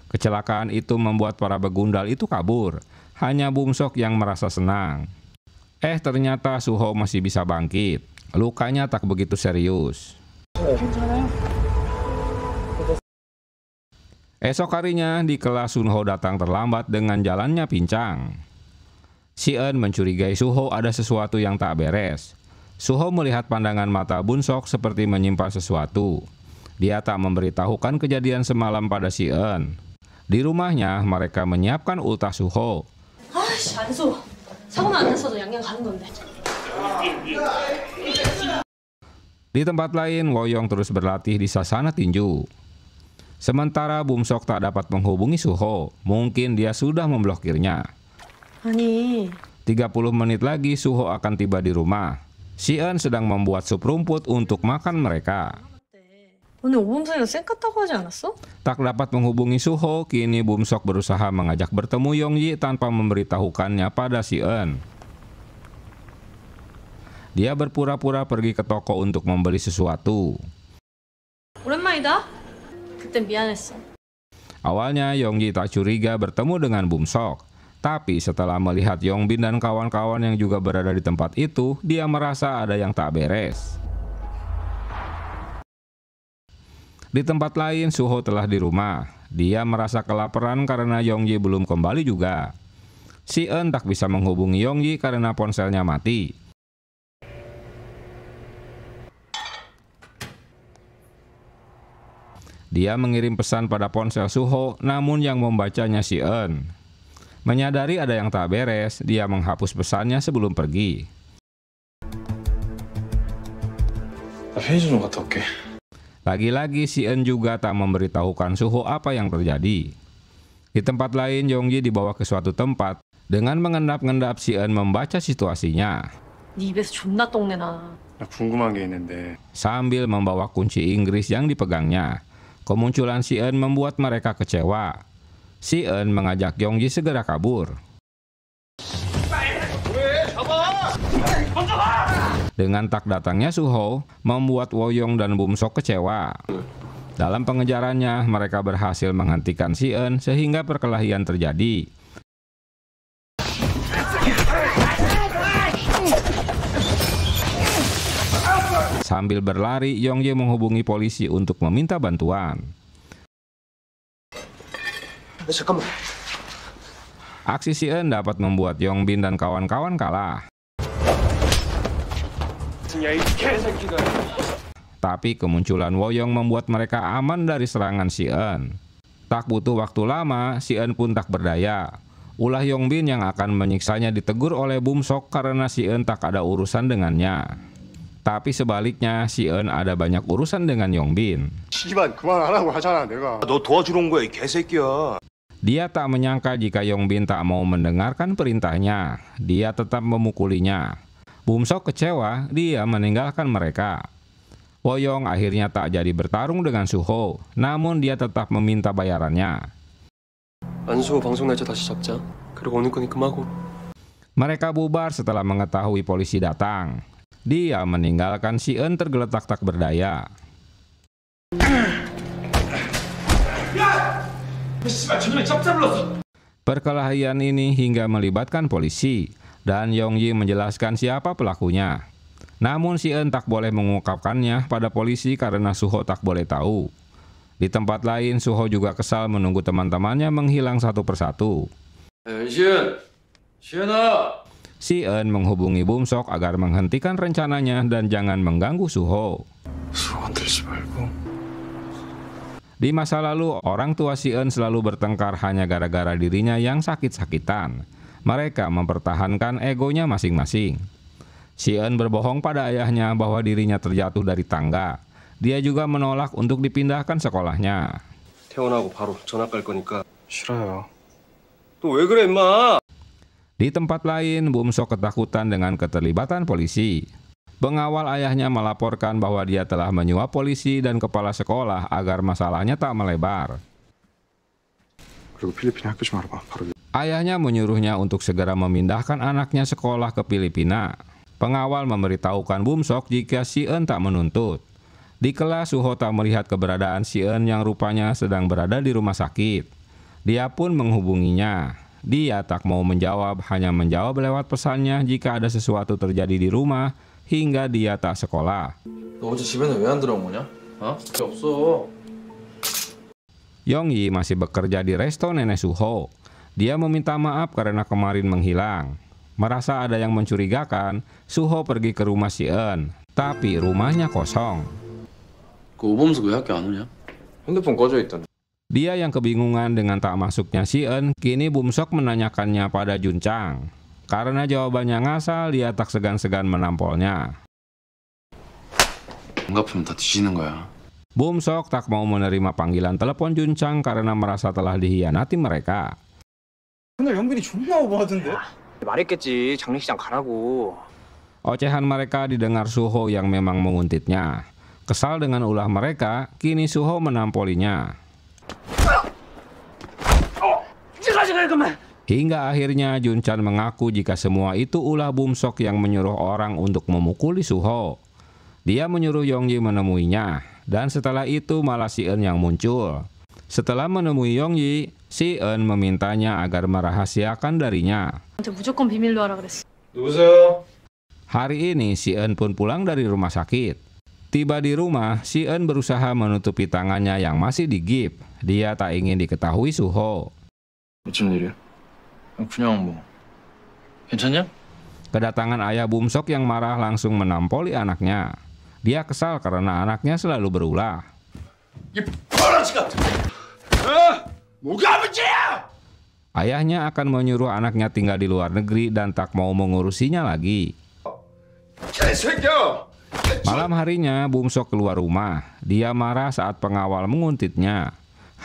S1: Kecelakaan itu membuat para begundal itu kabur. Hanya Bum-sok yang merasa senang. Ternyata Suho masih bisa bangkit. Lukanya tak begitu serius. Esok harinya di kelas Sunho datang terlambat dengan jalannya pincang. Si-eun mencurigai Suho ada sesuatu yang tak beres. Suho melihat pandangan mata Bum-sok seperti menyimpan sesuatu. Dia tak memberitahukan kejadian semalam pada Si-eun. Di rumahnya mereka menyiapkan ultah Suho.
S4: 아씨, 안 쏘. 사고만 안 났어도 양양 가는 건데.
S1: Di tempat lain, Woyong terus berlatih di sasana tinju. Sementara Bum-sok tak dapat menghubungi Suho, mungkin dia sudah memblokirnya.
S4: 아니,
S1: 30 menit lagi Suho akan tiba di rumah. Si-eun sedang membuat sup rumput untuk makan mereka.
S4: 오늘 5분 사이가 쌩까 타고 하지 않았어?
S1: Tak dapat menghubungi Suho, kini Bum-sok berusaha mengajak bertemu Yongji tanpa memberitahukannya pada Si-eun. Dia berpura-pura pergi ke toko untuk membeli sesuatu.
S4: 오랜만이다. 그땐 미안했어.
S1: Awalnya Yongji tak curiga bertemu dengan Bum-sok. Tapi setelah melihat Yongbin dan kawan-kawan yang juga berada di tempat itu, dia merasa ada yang tak beres. Di tempat lain, Suho telah di rumah. Dia merasa kelaparan karena Yongji belum kembali juga. Si-eun tak bisa menghubungi Yongji karena ponselnya mati. Dia mengirim pesan pada ponsel Suho, namun yang membacanya Si-eun. Menyadari ada yang tak beres, dia menghapus pesannya sebelum pergi.
S3: 나 편의점 좀 갔다 올게.
S1: Lagi-lagi Si-eun juga tak memberitahukan Suho apa yang terjadi. Di tempat lain, Yongji dibawa ke suatu tempat. Dengan mengendap-endap, Si-eun membaca situasinya.
S4: 네 입에서 존나 똥내나.
S3: 나 궁금한 게 있는데.
S1: Sambil membawa kunci Inggris yang dipegangnya. Kemunculan Si-eun membuat mereka kecewa. Si-eun mengajak Yongji segera kabur. Dengan tak datangnya Suho, membuat Woyong dan Bum-sok kecewa. Dalam pengejarannya, mereka berhasil menghentikan Si-eun sehingga perkelahian terjadi. Sambil berlari, Yongji menghubungi polisi untuk meminta bantuan.
S2: 잠깐만.
S1: Aksi Si-eun dapat membuat Yongbin dan kawan-kawan kalah. Tapi kemunculan Woyong membuat mereka aman dari serangan Si-eun. Tak butuh waktu lama, Si-eun pun tak berdaya. Ulah Yongbin yang akan menyiksanya ditegur oleh Bum-sok karena Si-eun tak ada urusan dengannya. Tapi sebaliknya, Si-eun ada banyak urusan dengan Yongbin.
S3: 씨발 그만하라고 하잖아 내가.
S8: 너 도와주러 온 거야 이 개새끼야.
S1: Dia tak menyangka jika Yongbin tak mau mendengarkan perintahnya. Dia tetap memukulinya. Bum-sok kecewa, dia meninggalkan mereka. Woyong akhirnya tak jadi bertarung dengan Suho, namun dia tetap meminta bayarannya.
S2: 안수호 방송 날짜 다시 잡자. 그리고 오늘 거니 금하고.
S1: Mereka bubar setelah mengetahui polisi datang. Dia meninggalkan Si-eun tergeletak tak berdaya. Perkelahian ini hingga melibatkan polisi. dan Yongyi menjelaskan siapa pelakunya. Namun Si-eun tak boleh mengungkapkannya pada polisi karena Suho tak boleh tahu. Di tempat lain, Suho juga kesal menunggu teman-temannya menghilang satu persatu. Si-eun menghubungi Bum-sok agar menghentikan rencananya dan jangan mengganggu Suho. Di masa lalu, orang tua Si-eun selalu bertengkar hanya gara-gara dirinya yang sakit-sakitan. Mereka mempertahankan egonya masing-masing. Si-eun berbohong pada ayahnya bahwa dirinya terjatuh dari tangga. Dia juga menolak untuk dipindahkan sekolahnya.
S2: 퇴원하고 바로 전학 갈 거니까.
S3: 싫어요.
S2: 또 왜 그래, 임마?
S1: Di tempat lain, Bum-sok ketakutan dengan keterlibatan polisi. Pengawal ayahnya melaporkan bahwa dia telah menyuap polisi dan kepala sekolah agar masalahnya tak melebar.
S3: 그리고 필리핀에 학교 좀 알아봐. 바로.
S1: Ayahnya menyuruhnya untuk segera memindahkan anaknya sekolah ke Filipina. Pengawal memberitahukan Bum-sok jika Si-eun tak menuntut. Di kelas, Suho tak melihat keberadaan Si-eun yang rupanya sedang berada di rumah sakit. Dia pun menghubunginya. Dia tak mau menjawab, hanya menjawab lewat pesannya jika ada sesuatu terjadi di rumah hingga dia tak sekolah.
S5: 너 어제 집에는 왜 안 들어온 거냐? 밖에 없어.
S1: Yongyi masih bekerja di resto nenek Suho. Dia meminta maaf karena kemarin menghilang. Merasa ada yang mencurigakan, Suho pergi ke rumah Si-eun, tapi rumahnya kosong.
S5: 그 오범석 왜 학교 안 오냐?
S3: 핸드폰 꺼져 있던데.
S1: Dia yang kebingungan dengan tak masuknya Si-eun, kini Bum-sok menanyakannya pada Junchang. Karena jawabannya ngasal, dia tak segan-segan menampolnya.
S3: 돈 갚으면 다 뒤지는 거야.
S1: Bum-sok tak mau menerima panggilan telepon Junchang karena merasa telah dihianati mereka.
S7: 그날 영빈이 존나 오버하던데?
S9: 말했겠지. 장례식장 가라고.
S1: Ocehan mereka didengar Suho yang memang menguntitnya. Kesal dengan ulah mereka, kini Suho menampolinya. Hingga akhirnya Junchan mengaku jika semua itu ulah Bum-sok yang menyuruh orang untuk memukuli Suho. Dia menyuruh Yongyi menemuinya, dan setelah itu malah Si-eun yang muncul. Setelah menemui Yongyi, Si-eun memintanya agar merahasiakan darinya.
S4: 무조건 비밀로 하라 그랬어.
S7: 누구세요?
S1: Hari ini Si-eun pun pulang dari rumah sakit. Tiba di rumah, Si-eun berusaha menutupi tangannya yang masih digip. Dia tak ingin diketahui Suho.
S3: 무슨 일이야?
S5: 그냥 뭐 괜찮냐?
S1: Kedatangan ayah Bum-sok yang marah langsung menampoli anaknya. Dia kesal karena anaknya selalu berulah. Ayahnya akan menyuruh anaknya tinggal di luar negeri dan tak mau mengurusinya lagi. Malam harinya Bum-sok keluar rumah. Dia marah saat pengawal menguntitnya.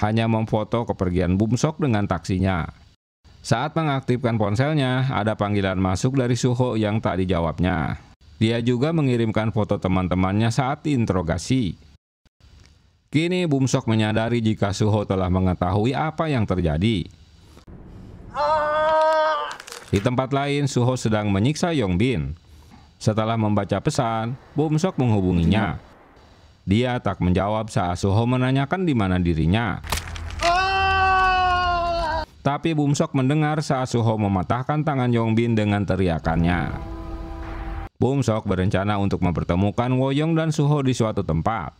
S1: Hanya memfoto kepergian Bum-sok dengan taksinya. Saat mengaktifkan ponselnya, ada panggilan masuk dari Suho yang tak dijawabnya. Dia juga mengirimkan foto teman-temannya saat diinterogasi. Kini Bum-sok menyadari jika Suho telah mengetahui apa yang terjadi. Di tempat lain, Suho sedang menyiksa Yongbin. Setelah membaca pesan, Bum-sok menghubunginya. Dia tak menjawab saat Suho menanyakan di mana dirinya. Tapi Bum-sok mendengar saat Suho mematahkan tangan Yongbin dengan teriakannya. Bum-sok berencana untuk mempertemukan Woyong dan Suho di suatu tempat.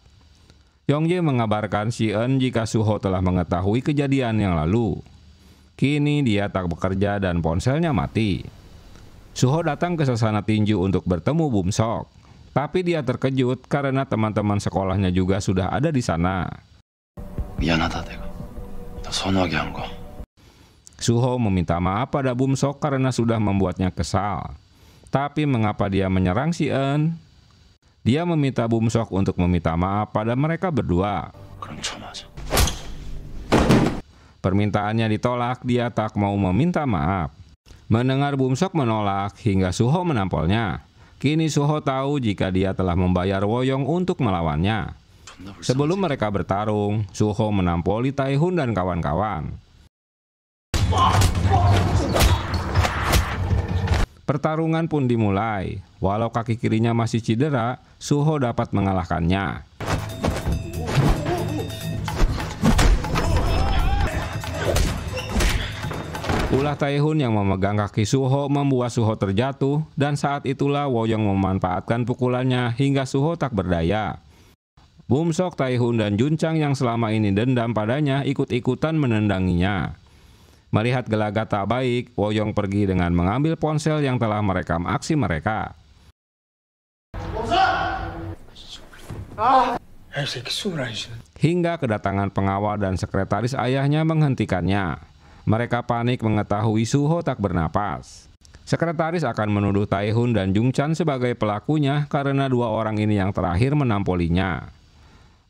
S1: Yongji mengabarkan Si-eun jika Suho telah mengetahui kejadian yang lalu. Kini dia tak bekerja dan ponselnya mati. Suho datang ke sasana tinju untuk bertemu Bum-sok. Tapi dia terkejut karena teman-teman sekolahnya juga sudah ada di sana.
S3: 미안하다 내가. 너 선호하게 한 거.
S1: Suho meminta maaf pada Bum-sok karena sudah membuatnya kesal. Tapi mengapa dia menyerang Si-eun? Dia meminta Bum-sok untuk meminta maaf pada mereka berdua. Permintaannya ditolak, dia tak mau meminta maaf. Mendengar Bum-sok menolak hingga Suho menampolnya. Kini Suho tahu jika dia telah membayar Woyong untuk melawannya. Sebelum mereka bertarung, Suho menampoli Tae-hun dan kawan-kawan. Pertarungan pun dimulai. Walau kaki kirinya masih cedera, Suho dapat mengalahkannya. Ulah Tae-hun yang memegang kaki Suho membuat Suho terjatuh, dan saat itulah Woyong memanfaatkan pukulannya hingga Suho tak berdaya. Bum-sok, Tae-hun, dan Jun-chang yang selama ini dendam padanya ikut-ikutan menendanginya. Melihat gelagat tak baik, Woyong pergi dengan mengambil ponsel yang telah merekam aksi mereka. Hingga kedatangan pengawal dan sekretaris ayahnya menghentikannya. Mereka panik mengetahui Suho tak bernapas. Sekretaris akan menuduh Tae-hun dan Jung-chan sebagai pelakunya karena dua orang ini yang terakhir menampolinya.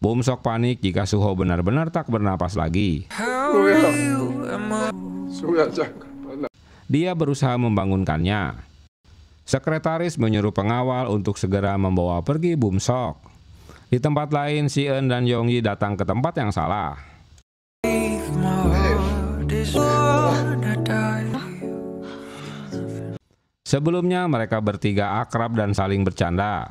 S1: Bum-sok panik jika Suho benar-benar tak bernapas lagi. Dia berusaha membangunkannya. Sekretaris menyuruh pengawal untuk segera membawa pergi Bum-sok. Di tempat lain, Si-eun dan Yong-yi datang ke tempat yang salah. Sebelumnya mereka bertiga akrab dan saling bercanda.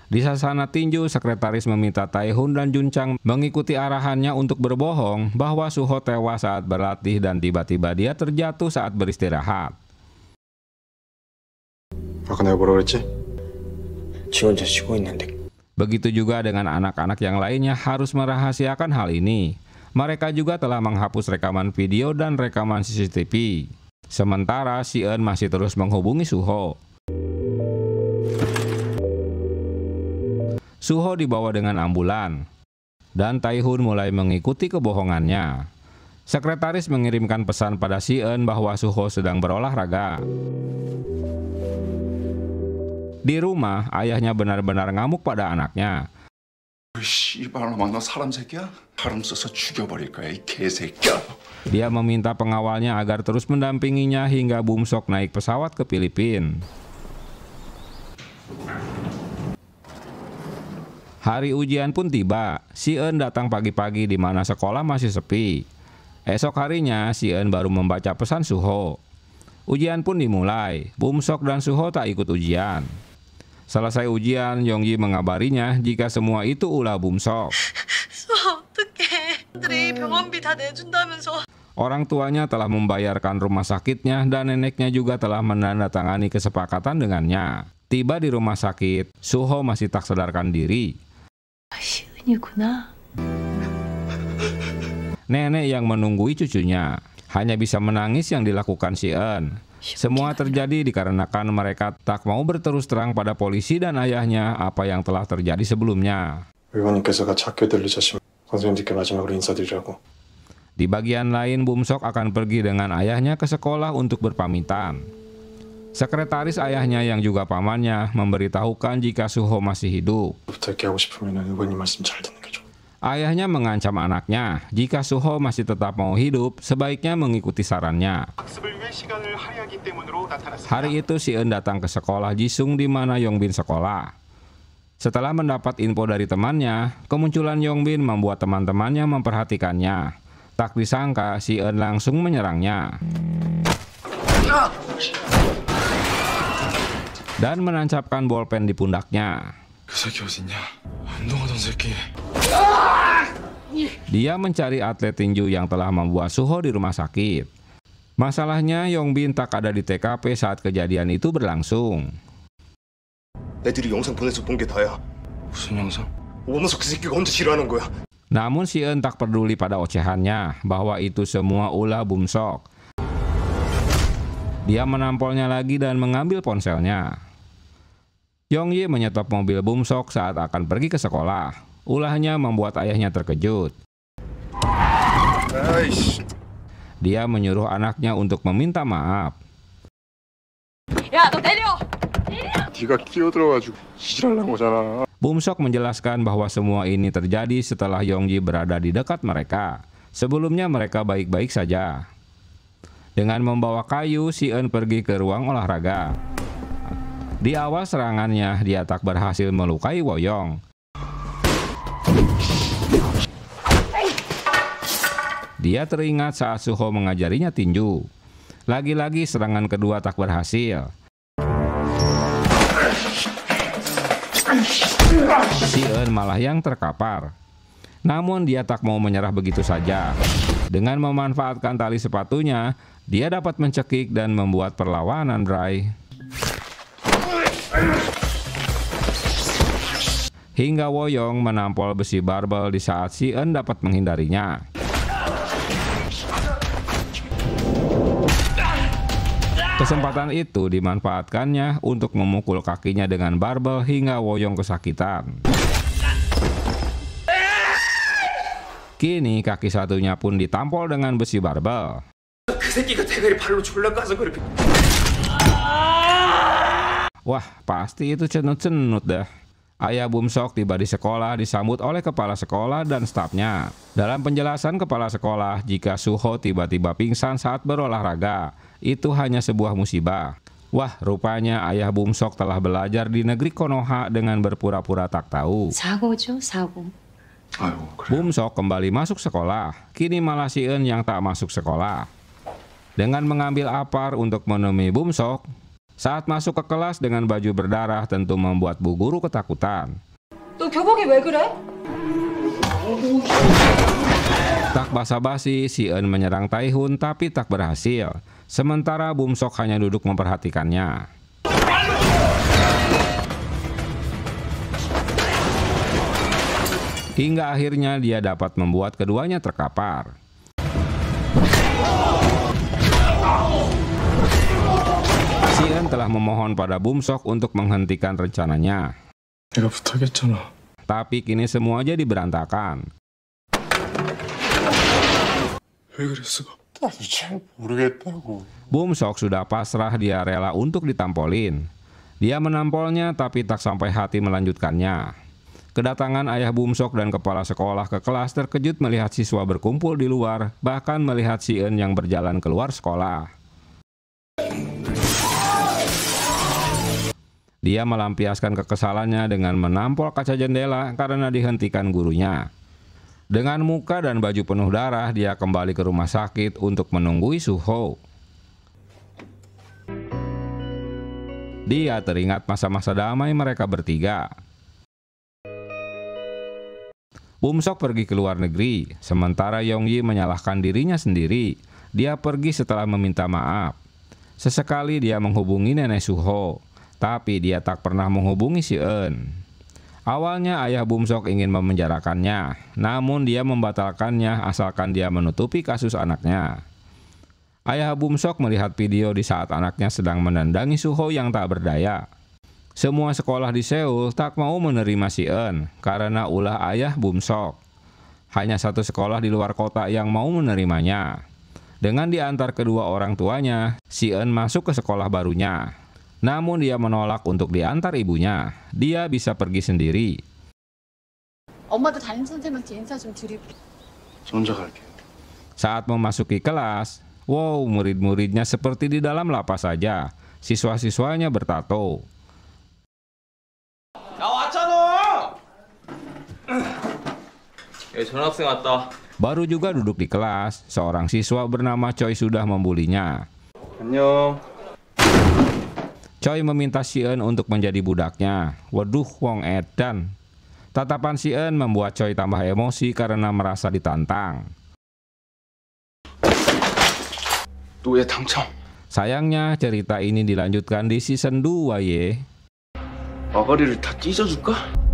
S1: Di sasana tinju, sekretaris meminta Tae-hun dan Jun-chang mengikuti arahannya untuk berbohong bahwa Suho tewas saat berlatih dan tiba-tiba dia terjatuh saat beristirahat. Begitu juga dengan anak-anak yang lainnya harus merahasiakan hal ini. Mereka juga telah menghapus rekaman video dan rekaman CCTV. Sementara Si-eun masih terus menghubungi Suho. Suho dibawa dengan ambulan, dan Tae-hun mulai mengikuti kebohongannya. Sekretaris mengirimkan pesan pada Si-eun bahwa Suho sedang berolahraga. Di rumah, ayahnya benar-benar ngamuk pada anaknya. Dia meminta pengawalnya agar terus mendampinginya hingga Bum-sok naik pesawat ke Filipina. Hari ujian pun tiba. Si-eun datang pagi-pagi di mana sekolah masih sepi. Esok harinya, Si-eun baru membaca pesan Suho. Ujian pun dimulai. Bum-sok dan Suho tak ikut ujian. Selesai ujian, Yong-yi mengabarinya jika semua itu ulah Bum-sok. Orang tuanya telah membayarkan rumah sakitnya dan neneknya juga telah menandatangani kesepakatan dengannya. Tiba di rumah sakit, Suho masih tak sadarkan diri. Nenek yang menunggui cucunya hanya bisa menangis yang dilakukan Si-eun. Semua terjadi dikarenakan mereka tak mau berterus terang pada polisi dan ayahnya apa yang telah terjadi sebelumnya. Di bagian lain, Bum-sok akan pergi dengan ayahnya ke sekolah untuk berpamitan. Sekretaris ayahnya yang juga pamannya memberitahukan jika Suho masih hidup. Ayahnya mengancam anaknya, jika Suho masih tetap mau hidup, sebaiknya mengikuti sarannya. Hari itu Si-eun datang ke sekolah Jisung di mana Yongbin sekolah. Setelah mendapat info dari temannya, kemunculan Yongbin membuat teman-temannya memperhatikannya. Tak disangka, Si-eun langsung menyerangnya dan menancapkan bolpen di pundaknya. Dia mencari atlet tinju yang telah membuat Suho di rumah sakit. Masalahnya, Yongbin tak ada di TKP saat kejadian itu berlangsung. Namun Si-eun tak peduli pada ocehannya bahwa itu semua ulah Bum-sok. Dia menampolnya lagi dan mengambil ponselnya. Yong-yi menyetop mobil Bum-sok saat akan pergi ke sekolah. Ulahnya membuat ayahnya terkejut. Dia menyuruh anaknya untuk meminta maaf. Bum-sok menjelaskan bahwa semua ini terjadi setelah Yong-yi berada di dekat mereka. Sebelumnya mereka baik-baik saja. Dengan membawa kayu, Si-eun pergi ke ruang olahraga. Di awal serangannya, dia tak berhasil melukai Woyong. Dia teringat saat Suho mengajarinya tinju. Lagi-lagi serangan kedua tak berhasil. Si-eun malah yang terkapar. Namun dia tak mau menyerah begitu saja. Dengan memanfaatkan tali sepatunya, dia dapat mencekik dan membuat perlawanan Bray. Hingga Woyong menampol besi barbel di saat Si-eun dapat menghindarinya. Kesempatan itu dimanfaatkannya untuk memukul kakinya dengan barbel hingga Woyong kesakitan. Kini kaki satunya pun ditampol dengan besi barbel. Wah, pasti itu cenut-cenut dah. Ayah Bum-sok tiba di sekolah disambut oleh kepala sekolah dan stafnya. Dalam penjelasan kepala sekolah, jika Suho tiba-tiba pingsan saat berolahraga, itu hanya sebuah musibah. Wah, rupanya ayah Bum-sok telah belajar di negeri Konoha dengan berpura-pura tak tahu.
S4: 사고죠, 사고.
S1: Bum-sok kembali masuk sekolah. Kini malah Si-eun yang tak masuk sekolah. Dengan mengambil apar untuk menemui Bum-sok, saat masuk ke kelas dengan baju berdarah tentu membuat bu guru ketakutan.
S4: 너 교복이 왜 그래?
S1: Tak basa-basi, Si-eun menyerang Tae-hun tapi tak berhasil. Sementara Bum-sok hanya duduk memperhatikannya. Hingga akhirnya dia dapat membuat keduanya terkapar. Si-eun telah memohon pada Bum-sok untuk menghentikan rencananya.
S3: 내가 부탁했잖아.
S1: Tapi kini semua jadi berantakan.
S3: 왜 그랬어? 나도 잘 모르겠다고.
S1: Bum-sok sudah pasrah, dia rela untuk ditampolin. Dia menampolnya tapi tak sampai hati melanjutkannya. Kedatangan ayah Bum-sok dan kepala sekolah ke kelas terkejut melihat siswa berkumpul di luar, bahkan melihat Si-eun yang berjalan keluar sekolah. Dia melampiaskan kekesalannya dengan menampol kaca jendela karena dihentikan gurunya. Dengan muka dan baju penuh darah, dia kembali ke rumah sakit untuk menunggui Suho. Dia teringat masa-masa damai mereka bertiga. Bum-sok pergi ke luar negeri, sementara Yong-yi menyalahkan dirinya sendiri. Dia pergi setelah meminta maaf. Sesekali dia menghubungi nenek Suho, tapi dia tak pernah menghubungi Si-eun. Awalnya ayah Bum-sok ingin memenjarakannya, namun dia membatalkannya asalkan dia menutupi kasus anaknya. Ayah Bum-sok melihat video di saat anaknya sedang menendangi Suho yang tak berdaya. Semua sekolah di Seoul tak mau menerima Si-eun karena ulah ayah Bum-sok. Hanya satu sekolah di luar kota yang mau menerimanya. Dengan diantar kedua orang tuanya, Si-eun masuk ke sekolah barunya. Namun dia menolak untuk diantar ibunya. Dia bisa pergi sendiri.
S6: 엄마도 담임 선생님한테 인사 좀 드리고.
S3: 저 혼자 갈게요.
S1: Saat memasuki kelas, wow, murid-muridnya seperti di dalam lapas saja. Siswa-siswanya bertato.
S5: 나 왔잖아. 전학생 왔다.
S1: Baru juga duduk di kelas, seorang siswa bernama Choi sudah membulinya.
S5: 안녕.
S1: Choi meminta Si-eun untuk menjadi budaknya. Waduh, wong edan. Tatapan Si-eun membuat Choi tambah emosi karena merasa ditantang.
S3: 또 왜 당첨?
S1: Sayangnya cerita ini dilanjutkan di season 2 ye.
S3: 아가리를 다 찢어줄까?